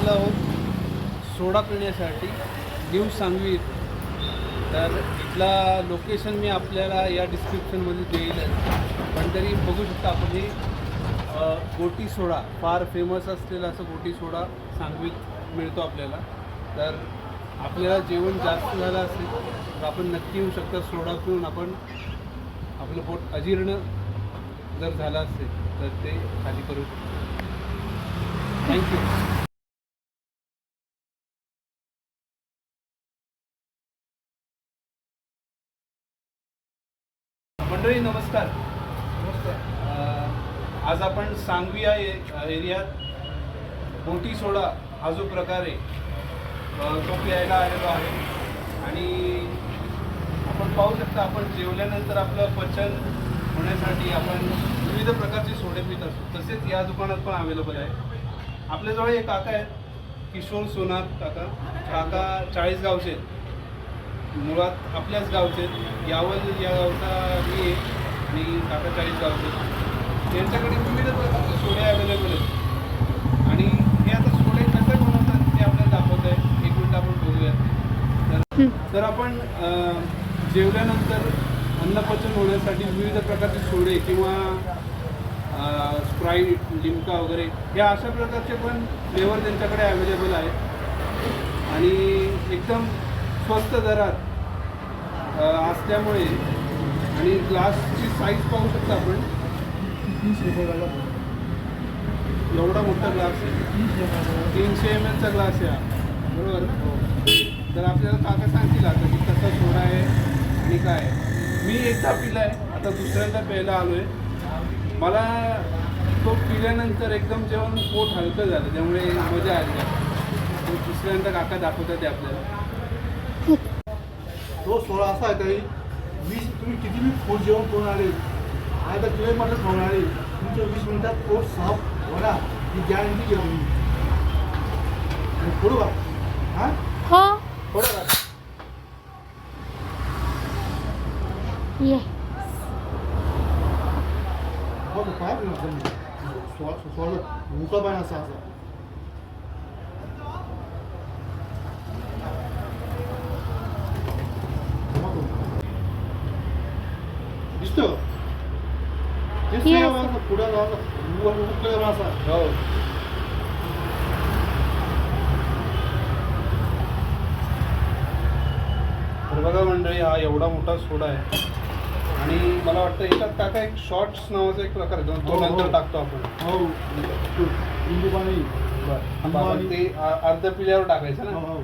आलो आहोत सोडा पिण्यासाठी न्यू सांगवी येथे. तर इथला लोकेशन मी आपल्याला या डिस्क्रिप्शनमध्ये देईलच, पण तरी बघू शकता आपण हे गोटी सोडा, फार फेमस असलेला असं गोटी सोडा सांगवीत मिळतो आपल्याला. तर आपल्याला जेवण जास्त झालं असेल तर आपण नक्की येऊ शकता. सोडा पिऊन आपण आपलं पोट अजीर्ण जर झालं असेल तर ते खाली करू शकतो. थँक्यू. मंडळी नमस्कार. आज आपण सांगवी या एरियात गोटी सोडा हा जो प्रकार आहे तो प्यायला आलेलो आहे. आणि आपण पाहू शकता, आपण जेवल्यानंतर आपलं पचन होण्यासाठी आपण विविध प्रकारचे सोडे पित असतो. तसेच या दुकानात पण अवेलेबल आहे. आपल्याजवळ एक काका आहेत, किशोर सोनार काका. काका 40 गावचे आहेत, मुळात आपल्याच गावचे आहेत. यावल या गावचा मी आहे आणि काका 40 गावचे आहेत. त्यांच्याकडे विविध प्रकारचे सोडे अवेलेबल आहेत आणि हे आता सोडे कसे बनवतात ते आपल्याला दाखवत आहे. एक मिनिट आपण बोलूया. तर आपण जेवल्यानंतर अन्नपचन होण्यासाठी विविध प्रकारचे सोडे किंवा स्प्राईट, लिम्का वगैरे या अशा प्रकारचे पण फ्लेवर त्यांच्याकडे अवेलेबल आहेत आणि एकदम स्वस्त दरात असल्यामुळे. आणि ग्लासची साईज पाहू शकता आपण, 30 रुपयाला एवढा मोठा ग्लास आहे. 300 ml चा ग्लास आहे, बरोबर ना? तर आपल्याला काका सांगतील आता की कसा सोडा आहे आणि काय आहे. मी एकदा पिला आहे, आता दुसऱ्यांदा प्यायला आलो आहे. मला तो पिल्यानंतर एकदम जेवण पोट हलकं झालं, त्यामुळे मजा आली. तो दुसऱ्यांदा काका दाखवतात ते आपल्याला. तो सोळा असा आहे तरी 20 तुम्ही किती बी पोट जेवण करून आले, आता किलो मटण खाऊन आले, तुमच्या 20 मिनिटात पोट साफ होणार ही गॅरंटी घेऊन मी. फोडू का? हां हो फोडू का? ये हो तो काय सोळा मुका पाहिजे असा असा. दिसतो पुढे जाऊन असा. हो तर बघा मंडळी, हा एवढा मोठा सोडा आहे आणि मला वाटतं याच्यात काका एक शॉर्ट्स नावाचा एक प्रकार आहे, तो नंतर टाकतो आपण. हो लिंबू पाणी. बरं, ते अर्ध पिल्यावर टाकायचं ना. हो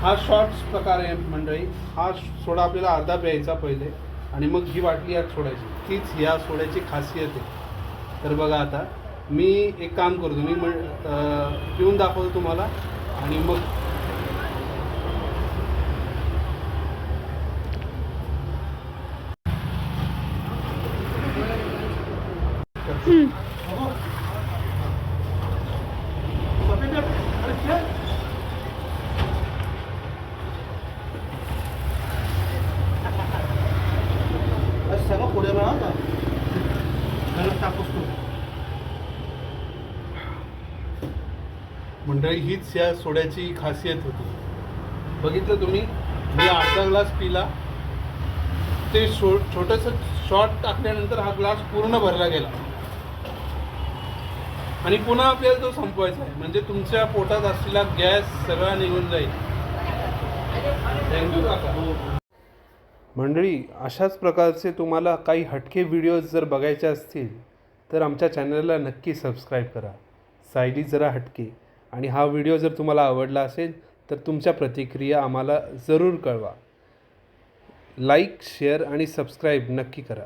हा शॉर्ट्स प्रकार आहे मंडळी. हा सोडा आपल्याला अर्धा प्यायचा पहिले आणि मग ही बाटली यात सोडायची. तीच या सोड्याची खासियत आहे. तर बघा, आता मी एक काम करतो, मी पिऊन दाखवतो तुम्हाला आणि मग सगळं पुढे मिळा टाकूस तू. मंडळी, हीच या सोड्याची खासियत होती. बघितलं तुम्ही, मी अर्धा ग्लास पिला, ते छोटंसं शॉट टाकल्यानंतर हा ग्लास पूर्ण भरला गेला आणि पुन्हा आपल्याला तो संपवायचा आहे. म्हणजे तुमच्या पोटात असलेला गॅस सगळा निघून जाईल. थँक्यू काका. मंडळी, अशाच प्रकारचे तुम्हाला काही हटके व्हिडिओज जर बघायचे असतील तर आमच्या चॅनलला नक्की सबस्क्राईब करा, सायली जरा हटके. आणि हा व्हिडिओ जर तुम्हाला आवडला असेल तर तुमच्या प्रतिक्रिया आम्हाला जरूर कळवा. लाईक, शेअर आणि सबस्क्राईब नक्की करा.